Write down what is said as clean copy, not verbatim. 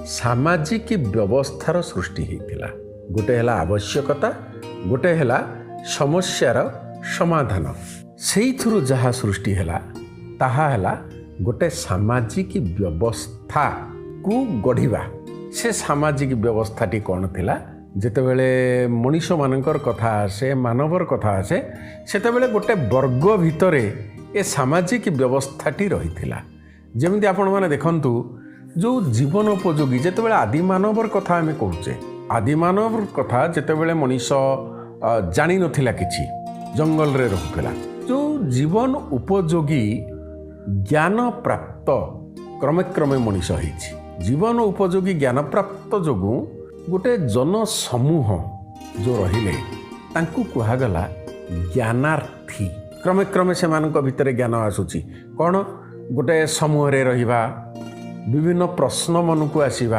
सामाजिक व्यवस्थार सृष्टि होता गोटे है आवश्यकता गोटे है समस्यार समाधान से जहाँ सृष्टि है ताहा है गोटे सामाजिक व्यवस्था को गढ़ा से सामाजिक व्यवस्थाटी कौन थिला जेतेबेले मनीष मानकर कथा आसे मानवर कथा आसे सेतेबेले गोटे वर्ग भितरे ए सामाजिक व्यवस्थाटी रही थिला जेमती आपण माने देखंतु जो जीवन उपयोगी जेतेबेले आदि मानवर कथा आमे कहूचे आदि मानवर कथा जेतेबेले मनीष जानी नथिला किछि जंगल रे रहूथिला जो जीवन उपयोगी ज्ञान प्राप्त क्रमे क्रमे मनीष होइछि जीवन उपयोगी ज्ञान प्राप्त जोगु गोटे जन समूह जो रहिले तांकु कुहागला ज्ञानार्थी क्रमे क्रमे से मानक भितर ज्ञान आसुची कौन गोटे समूह रे रहिबा विभिन्न प्रश्न मन को आसीबा